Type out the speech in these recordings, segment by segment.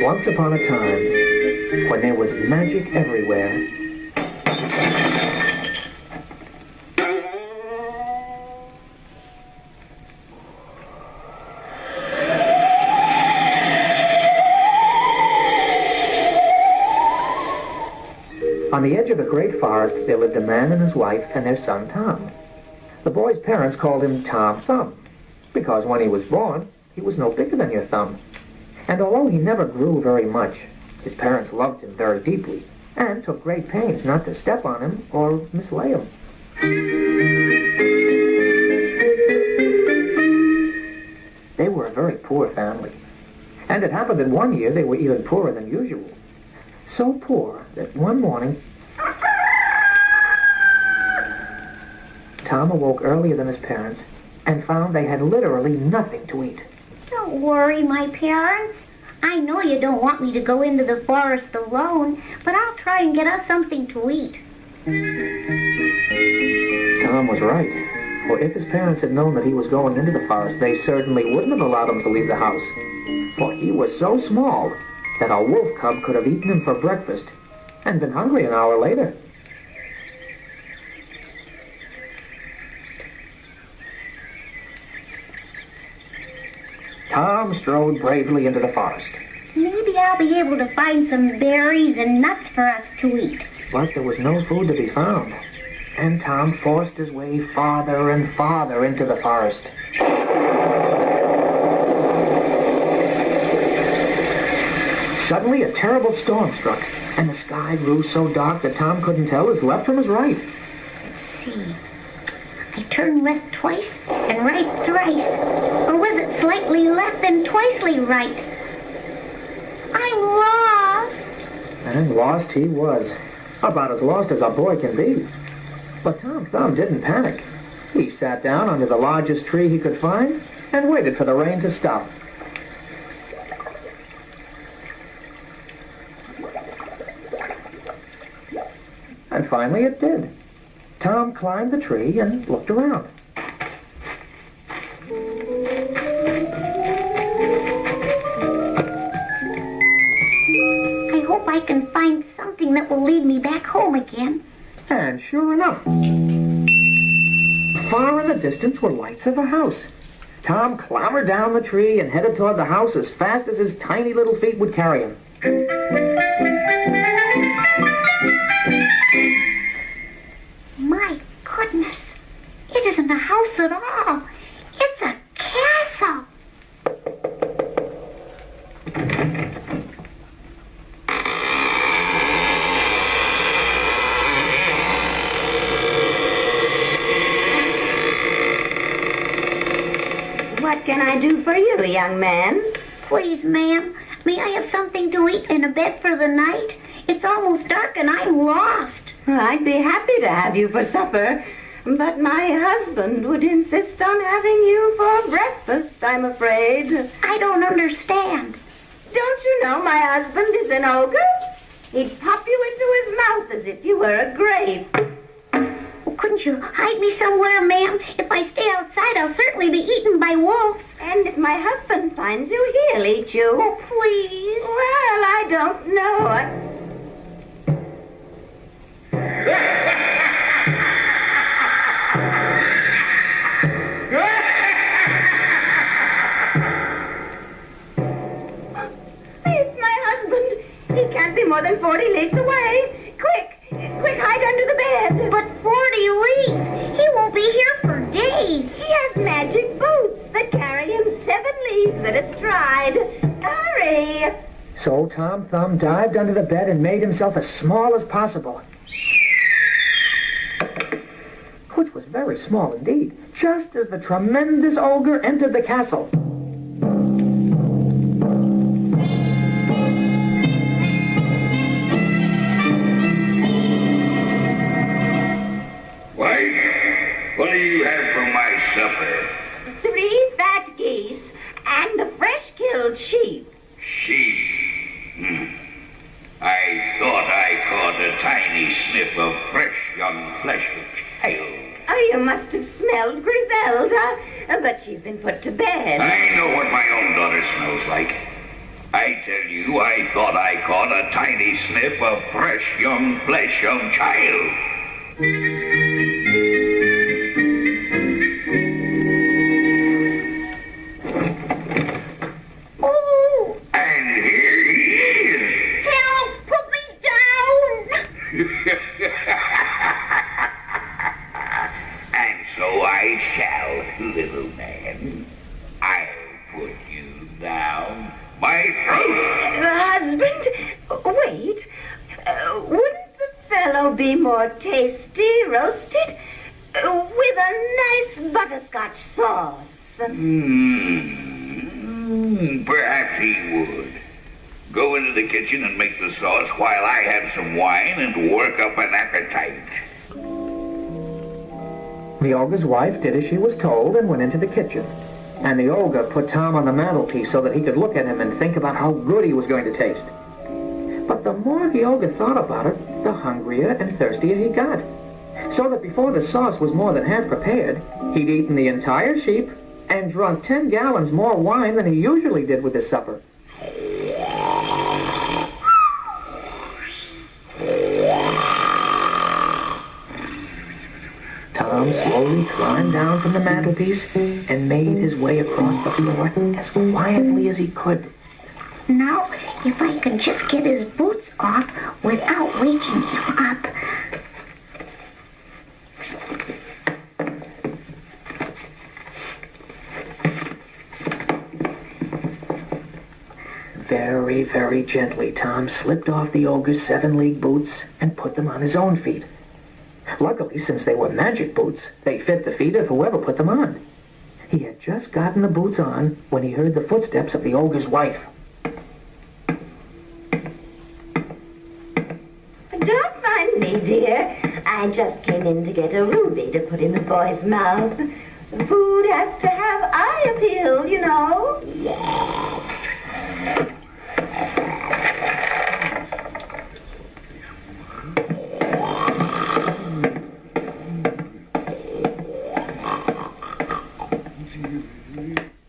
Once upon a time, when there was magic everywhere, on the edge of a great forest, there lived a man and his wife and their son Tom. The boy's parents called him Tom Thumb, because when he was born, he was no bigger than your thumb. And although he never grew very much, his parents loved him very deeply, and took great pains not to step on him or mislay him. They were a very poor family, and it happened that one year they were even poorer than usual. So poor that one morning, Tom awoke earlier than his parents and found they had literally nothing to eat. Don't worry, my parents. I know you don't want me to go into the forest alone, but I'll try and get us something to eat. Tom was right, for if his parents had known that he was going into the forest, they certainly wouldn't have allowed him to leave the house. For he was so small that a wolf cub could have eaten him for breakfast and been hungry an hour later. Tom strode bravely into the forest. Maybe I'll be able to find some berries and nuts for us to eat. But there was no food to be found, and Tom forced his way farther and farther into the forest. Suddenly, a terrible storm struck, and the sky grew so dark that Tom couldn't tell his left from his right. Let's see. I turned left twice and right thrice. Or was it slightly left and twicely right? I'm lost. And lost he was. About as lost as a boy can be. But Tom Thumb didn't panic. He sat down under the largest tree he could find and waited for the rain to stop. And finally it did. Tom climbed the tree and looked around. I hope I can find something that will lead me back home again. And sure enough, far in the distance were lights of a house. Tom clambered down the tree and headed toward the house as fast as his tiny little feet would carry him. My goodness, it isn't a house at all. It's a castle. What can I do for you, young man? Please, ma'am, may I have something to eat and a bed for the night? It's almost dark and I'm lost. I'd be happy to have you for supper, but my husband would insist on having you for breakfast, I'm afraid. I don't understand. Don't you know my husband is an ogre? He'd pop you into his mouth as if you were a grape. Well, couldn't you hide me somewhere, ma'am? If I stay outside, I'll certainly be eaten by wolves. And if my husband finds you, he'll eat you. Oh, please. Well, I don't know. It's my husband. He can't be more than 40 leagues away. Quick, hide under the bed. But 40 leagues? He won't be here for days. He has magic boots that carry him 7 leagues at a stride. Hurry! So Tom Thumb dived under the bed and made himself as small as possible. Which was very small indeed, just as the tremendous ogre entered the castle. Wife, what do you have for my supper? 3 fat geese and a fresh-killed sheep. Sheep. I thought I caught a tiny snip of fresh young flesh child. Oh, you must have smelled Griselda, but she's been put to bed. I know what my own daughter smells like. I tell you, I thought I caught a tiny sniff of fresh young flesh of child. Oh, And here he is. help! Put me down! And so I shall, little man. I'll put you down my throat. Husband, wait. Wouldn't the fellow be more tasty roasted with a nice butterscotch sauce? Perhaps he would. Go into the kitchen and make the sauce while I have some wine and work up an appetite. The ogre's wife did as she was told and went into the kitchen. And the ogre put Tom on the mantelpiece so that he could look at him and think about how good he was going to taste. But the more the ogre thought about it, the hungrier and thirstier he got. So that before the sauce was more than half prepared, he'd eaten the entire sheep and drunk 10 gallons more wine than he usually did with his supper. Tom slowly climbed down from the mantelpiece and made his way across the floor as quietly as he could. Now, if I can just get his boots off without waking him up. Very, very gently, Tom slipped off the ogre's 7-league boots and put them on his own feet. Luckily, since they were magic boots, they fit the feet of whoever put them on. He had just gotten the boots on when he heard the footsteps of the ogre's wife. Don't mind me, dear. I just came in to get a ruby to put in the boy's mouth. Food has to have eye appeal, you know.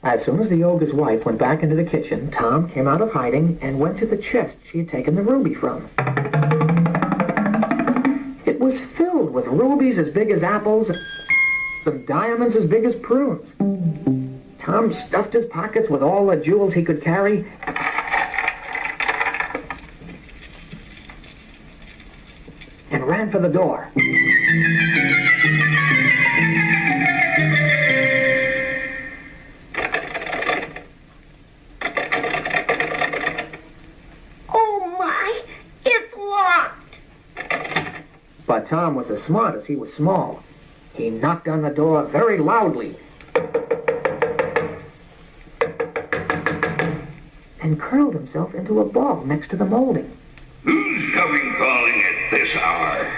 As soon as the ogre's wife went back into the kitchen, Tom came out of hiding and went to the chest she had taken the ruby from. It was filled with rubies as big as apples and diamonds as big as prunes. Tom stuffed his pockets with all the jewels he could carry and ran for the door. Oh my, it's locked. But Tom was as smart as he was small. He knocked on the door very loudly and curled himself into a ball next to the molding. Who's coming calling at this hour?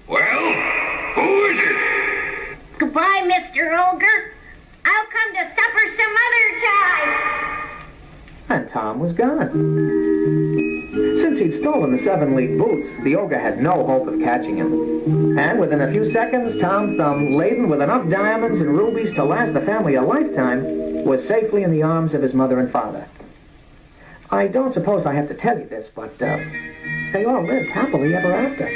Well, who is it? Goodbye, Mr. Ogre. I'll come to supper some other time. And Tom was gone. Since he'd stolen the 7-league boots, the ogre had no hope of catching him. And within a few seconds, Tom Thumb, laden with enough diamonds and rubies to last the family a lifetime, was safely in the arms of his mother and father. I don't suppose I have to tell you this, but they all lived happily ever after.